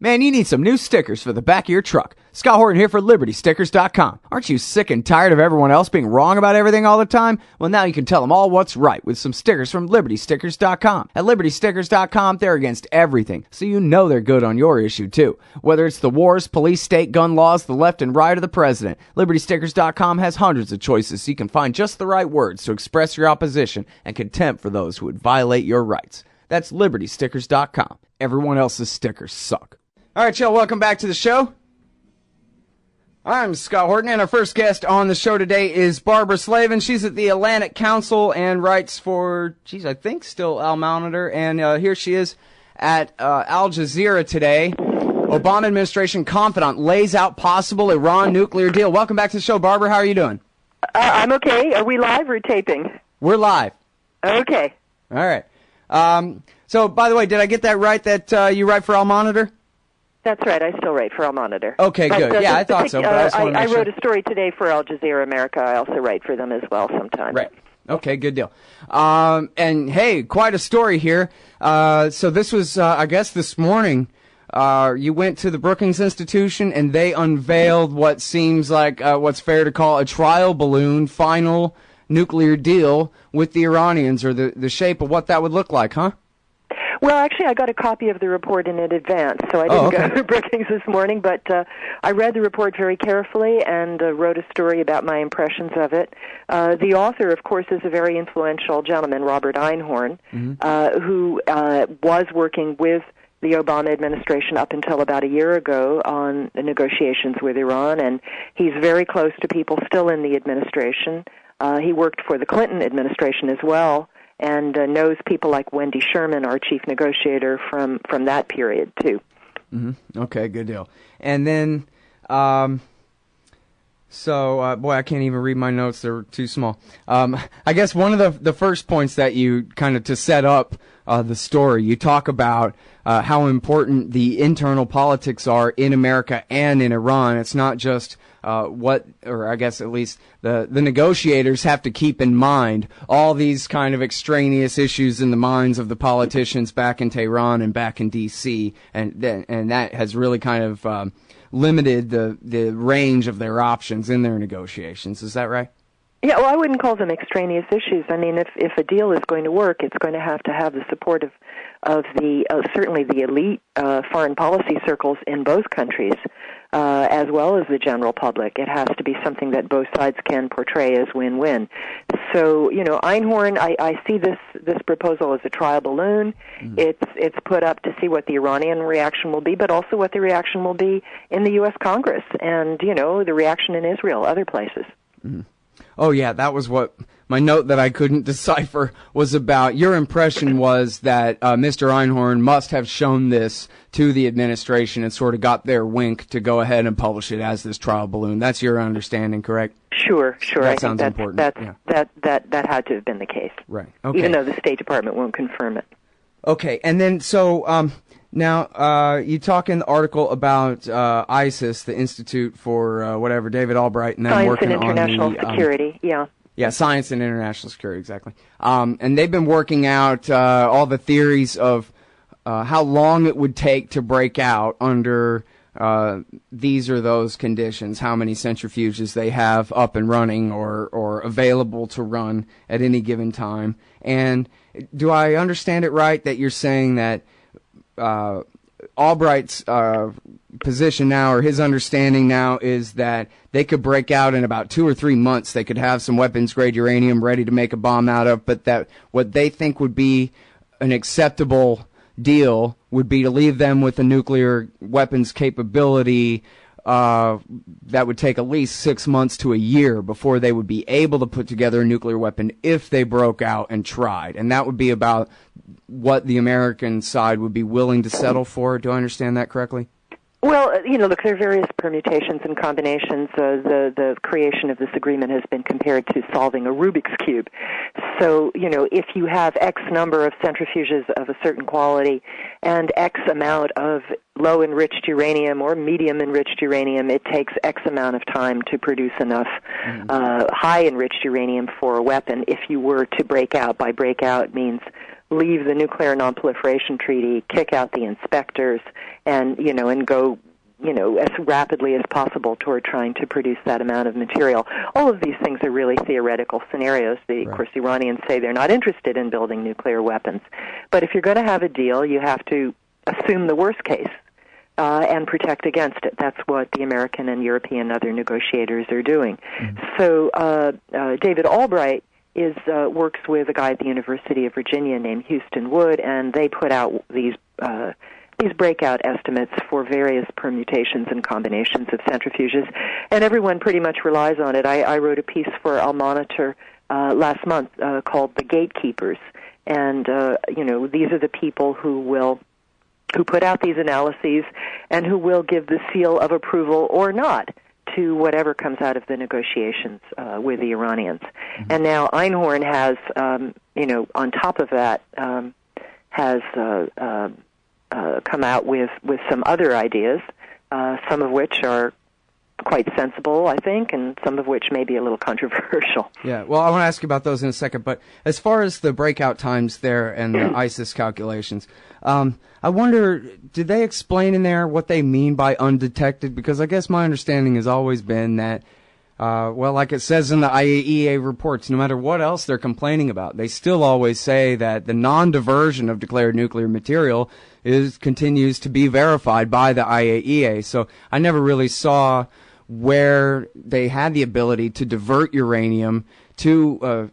Man, you need some new stickers for the back of your truck. Scott Horton here for LibertyStickers.com. Aren't you sick and tired of everyone else being wrong about everything all the time? Well, now you can tell them all what's right with some stickers from LibertyStickers.com. At LibertyStickers.com, they're against everything, so you know they're good on your issue, too. Whether it's the wars, police, state, gun laws, the left and right, or the president, LibertyStickers.com has hundreds of choices so you can find just the right words to express your opposition and contempt for those who would violate your rights. That's LibertyStickers.com. Everyone else's stickers suck. All right, y'all, welcome back to the show. I'm Scott Horton, and our first guest on the show today is Barbara Slavin. She's at the Atlantic Council and writes for, I think still Al Monitor, and here she is at Al Jazeera today. Obama administration confidant lays out possible Iran nuclear deal. Welcome back to the show, Barbara. How are you doing? I'm okay. Are we live or taping? We're live. Okay. All right. So, by the way, did I get that right, that you write for Al Monitor? That's right. I still write for Al Monitor. Okay, good. Yeah, I thought so. But I wrote a story today for Al Jazeera America. I also write for them as well sometimes. Right. Okay, good deal. And hey, quite a story here. So this was, I guess, this morning. You went to the Brookings Institution, and they unveiled what seems like what's fair to call a trial balloon final nuclear deal with the Iranians, or the shape of what that would look like, huh? Well, actually, I got a copy of the report in advance, so I didn't go to Brookings this morning, but I read the report very carefully and wrote a story about my impressions of it. The author, of course, is a very influential gentleman, Robert Einhorn, who was working with the Obama administration up until about a year ago on the negotiations with Iran, and he's very close to people still in the administration. He worked for the Clinton administration as well, and knows people like Wendy Sherman, our chief negotiator, from that period, too. Mm-hmm. Okay, good deal. And then, boy, I can't even read my notes. They're too small. I guess one of the first points that you kind of, to set up the story, you talk about how important the internal politics are in America and in Iran. It's not just or I guess at least the negotiators have to keep in mind all these kind of extraneous issues in the minds of the politicians back in Tehran and back in D.C., and that has really kind of limited the range of their options in their negotiations. Is that right? Yeah, well, I wouldn't call them extraneous issues. I mean, if a deal is going to work, it's going to have the support of the certainly the elite foreign policy circles in both countries, as well as the general public. It has to be something that both sides can portray as win-win. So, Einhorn, I see this proposal as a trial balloon. It's put up to see what the Iranian reaction will be, but also what the reaction will be in the U.S. Congress and, the reaction in Israel, other places. Mm-hmm. Oh, yeah, that was what my note that I couldn't decipher was about. Your impression was that Mr. Einhorn must have shown this to the administration and sort of got their wink to go ahead and publish it as this trial balloon. That's your understanding, correct? Sure. That sounds important. That had to have been the case. Right. Okay. Even though the State Department won't confirm it. Okay, and then so now you talk in the article about ISIS, the Institute for David Albright, and then Science working and International on the Security. Yeah, Science and International Security, exactly. And they've been working out all the theories of how long it would take to break out under these or those conditions, how many centrifuges they have up and running or available to run at any given time. And do I understand it right that you're saying that Albright's position now, or his understanding now, is that they could break out in about 2 or 3 months? They could have some weapons-grade uranium ready to make a bomb out of, but that what they think would be an acceptable deal would be to leave them with a nuclear weapons capability that would take at least 6 months to a year before they would be able to put together a nuclear weapon if they broke out and tried. And that would be about what the American side would be willing to settle for. Do I understand that correctly? Well, look, there are various permutations and combinations. The creation of this agreement has been compared to solving a Rubik's Cube. So, if you have X number of centrifuges of a certain quality and X amount of low-enriched uranium or medium-enriched uranium, it takes X amount of time to produce enough high-enriched uranium for a weapon if you were to break out. By break out means leave the Nuclear Nonproliferation Treaty, kick out the inspectors, and go as rapidly as possible toward trying to produce that amount of material. All of these things are really theoretical scenarios. Of course, the Iranians say they're not interested in building nuclear weapons. But if you're going to have a deal, you have to assume the worst case and protect against it. That's what the American and European other negotiators are doing. Mm-hmm. So David Albright works with a guy at the University of Virginia named Houston Wood, and they put out these breakout estimates for various permutations and combinations of centrifuges, and everyone pretty much relies on it. I wrote a piece for Al Monitor last month called "The Gatekeepers," and these are the people who put out these analyses and who will give the seal of approval or not to whatever comes out of the negotiations with the Iranians. Mm-hmm. And now Einhorn has, on top of that, has come out with some other ideas, some of which are quite sensible, I think, and some of which may be a little controversial. Yeah, well, I want to ask you about those in a second, but as far as the breakout times there and the ISIS calculations, I wonder, did they explain in there what they mean by undetected? Because I guess my understanding has always been that, like it says in the IAEA reports, no matter what else they're complaining about, they still always say that the non-diversion of declared nuclear material continues to be verified by the IAEA. So I never really saw where they had the ability to divert uranium to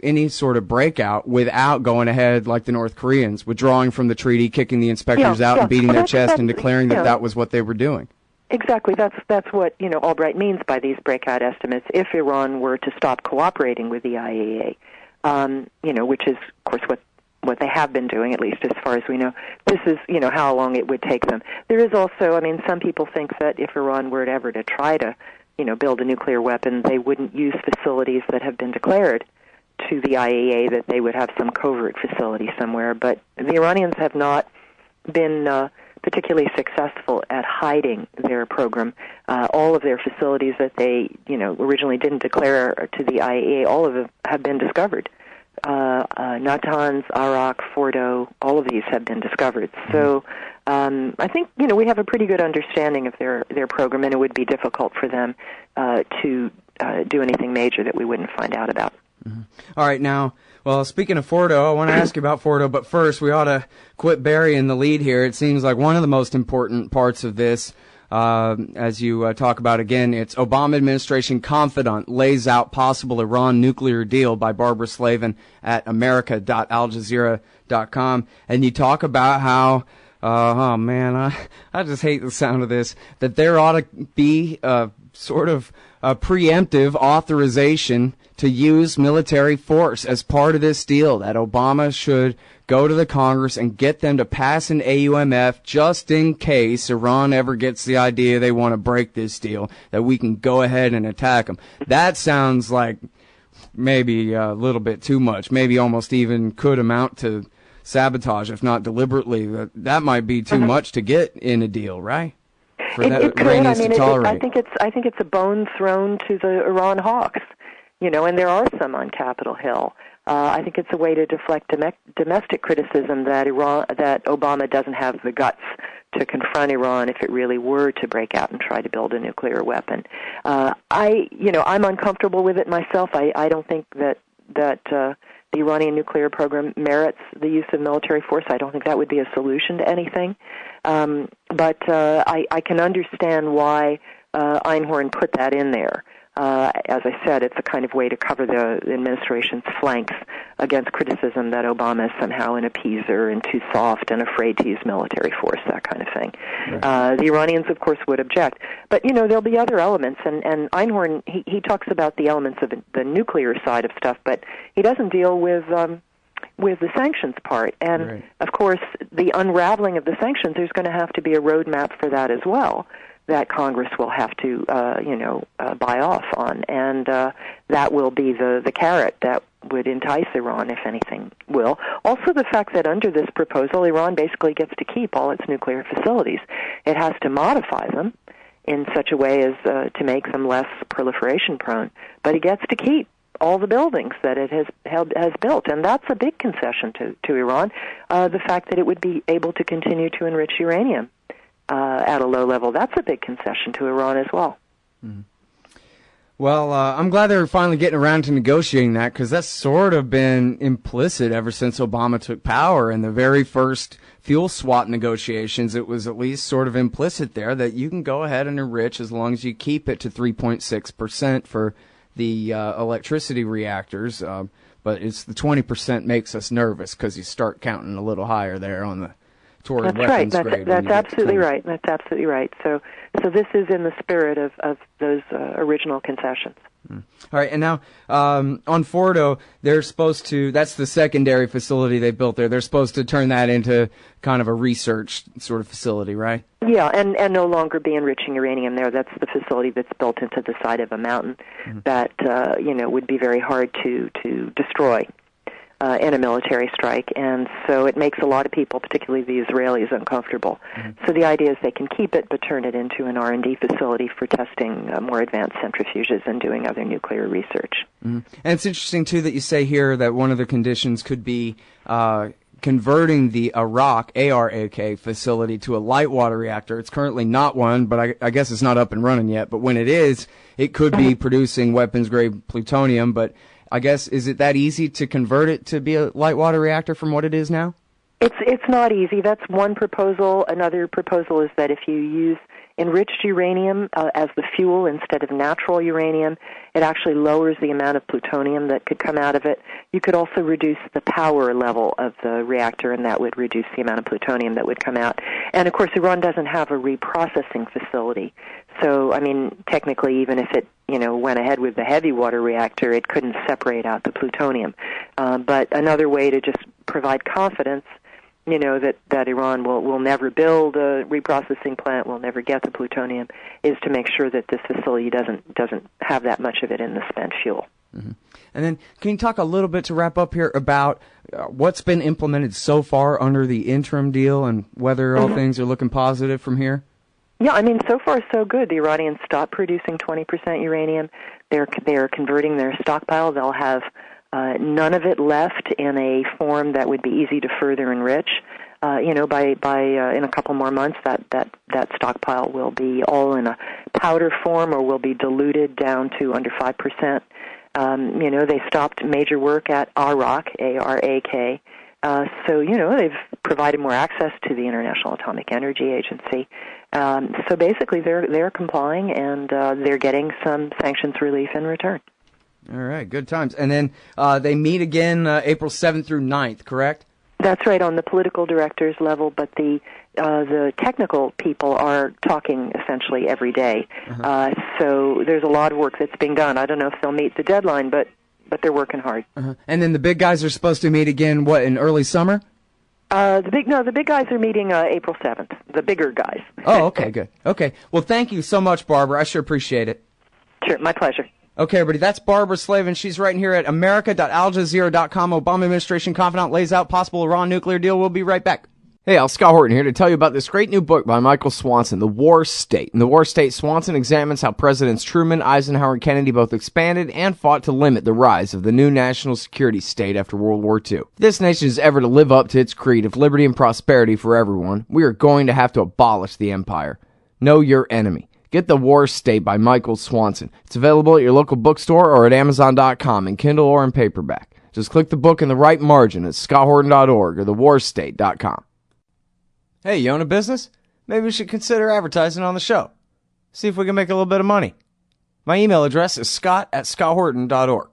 any sort of breakout without going ahead like the North Koreans, withdrawing from the treaty, kicking the inspectors out, and beating their chest and declaring that was what they were doing. Exactly. That's what Albright means by these breakout estimates. If Iran were to stop cooperating with the IAEA, which is, of course, what they have been doing, at least as far as we know. This is, how long it would take them. There is also, some people think that if Iran were ever to try to, build a nuclear weapon, they wouldn't use facilities that have been declared to the IAEA, that they would have some covert facility somewhere. But the Iranians have not been particularly successful at hiding their program. All of their facilities that they, originally didn't declare to the IAEA, all of them have been discovered. Natanz, Arak, Fordo, all of these have been discovered. So I think, we have a pretty good understanding of their program, and it would be difficult for them to do anything major that we wouldn't find out about. Mm-hmm. All right, now, well, speaking of Fordo, I want to ask you about Fordo, but first we ought to quit burying the lead here. It seems like one of the most important parts of this, as you talk about again, it's Obama administration confidant lays out possible Iran nuclear deal by Barbara Slavin at america.aljazeera.com. And you talk about how, I just hate the sound of this, that there ought to be sort of a preemptive authorization to use military force as part of this deal, that Obama should go to the Congress and get them to pass an AUMF just in case Iran ever gets the idea they want to break this deal, that we can go ahead and attack them. That sounds like maybe a little bit too much, maybe almost even could amount to sabotage, if not deliberately. That might be too much to get in a deal, right? It could. I think it's a bone thrown to the Iran hawks, and there are some on Capitol Hill. I think it's a way to deflect domestic criticism that Obama doesn't have the guts to confront Iran if it really were to break out and try to build a nuclear weapon. I'm uncomfortable with it myself. I don't think that the Iranian nuclear program merits the use of military force. I don't think that would be a solution to anything. But I can understand why Einhorn put that in there. As I said, it's a kind of way to cover the administration's flanks against criticism that Obama is somehow an appeaser and too soft and afraid to use military force, that kind of thing. Right. The Iranians, of course, would object. But, there'll be other elements, and Einhorn, he talks about the elements of the nuclear side of stuff, but he doesn't deal with the sanctions part. And, right. Of course, the unraveling of the sanctions, there's going to have to be a roadmap for that as well, that Congress will have to, buy off on. And that will be the carrot that would entice Iran, if anything will. Also the fact that under this proposal, Iran basically gets to keep all its nuclear facilities. It has to modify them in such a way as to make them less proliferation prone, but it gets to keep all the buildings that it has built, and that's a big concession to Iran. The fact that it would be able to continue to enrich uranium at a low level, that's a big concession to Iran as well. Mm-hmm. Well, I'm glad they're finally getting around to negotiating that, because that's sort of been implicit ever since Obama took power. In the very first fuel swap negotiations, it was at least sort of implicit there that you can go ahead and enrich as long as you keep it to 3.6% for the electricity reactors. But it's the 20% makes us nervous, because you start counting a little higher there on the toward weapons grade. That's absolutely right. That's absolutely right. So this is in the spirit of those original concessions. All right, and now on Fordo, they're supposed to, that's the secondary facility they built there. They're supposed to turn that into kind of a research sort of facility, right? Yeah, and no longer be enriching uranium there. That's the facility that's built into the side of a mountain that, would be very hard to destroy in a military strike, and so it makes a lot of people, particularly the Israelis, uncomfortable. So the idea is they can keep it but turn it into an R&D facility for testing more advanced centrifuges and doing other nuclear research. And it's interesting, too, that you say here that one of the conditions could be converting the ARAK facility to a light water reactor. It's currently not one, but I guess it's not up and running yet. But when it is, it could be producing weapons-grade plutonium, but I guess, is it that easy to convert it to be a light water reactor from what it is now? It's not easy. That's one proposal. Another proposal is that if you use enriched uranium as the fuel instead of natural uranium, it actually lowers the amount of plutonium that could come out of it. You could also reduce the power level of the reactor, and that would reduce the amount of plutonium that would come out. And, of course, Iran doesn't have a reprocessing facility. So, I mean, technically, even if it, went ahead with the heavy water reactor, it couldn't separate out the plutonium. But another way to just provide confidence, that Iran will never build a reprocessing plant, will never get the plutonium, is to make sure that this facility doesn't have that much of it in the spent fuel. And then can you talk a little bit to wrap up here about what's been implemented so far under the interim deal and whether all things are looking positive from here? Yeah, I mean, so far so good. The Iranians stopped producing 20% uranium. They're converting their stockpile. They'll have none of it left in a form that would be easy to further enrich. By in a couple more months, that stockpile will be all in a powder form or will be diluted down to under 5%. They stopped major work at ARAK, A-R-A-K. So they've provided more access to the International Atomic Energy Agency. So basically, they're complying, and they're getting some sanctions relief in return. All right, good times. And then they meet again April 7th through 9th, correct? That's right, on the political directors level, but the technical people are talking essentially every day. So there's a lot of work that's being done. I don't know if they'll meet the deadline, but they're working hard. And then the big guys are supposed to meet again, what, in early summer? The big guys are meeting April 7th, the bigger guys. Oh, okay, good. Okay, well, thank you so much, Barbara. I sure appreciate it. Sure, my pleasure. Okay, everybody, that's Barbara Slavin. She's writing here at america.aljazeera.com. Obama administration confidant lays out possible Iran nuclear deal. We'll be right back. Hey, Al, Scott Horton here to tell you about this great new book by Michael Swanson, The War State. In The War State, Swanson examines how Presidents Truman, Eisenhower, and Kennedy both expanded and fought to limit the rise of the new national security state after World War II. If this nation is ever to live up to its creed of liberty and prosperity for everyone, we are going to have to abolish the empire. Know your enemy. Get The War State by Michael Swanson. It's available at your local bookstore or at Amazon.com in Kindle or in paperback. Just click the book in the right margin at scotthorton.org or thewarstate.com. Hey, you own a business? Maybe we should consider advertising on the show. See if we can make a little bit of money. My email address is scott@scotthorton.org.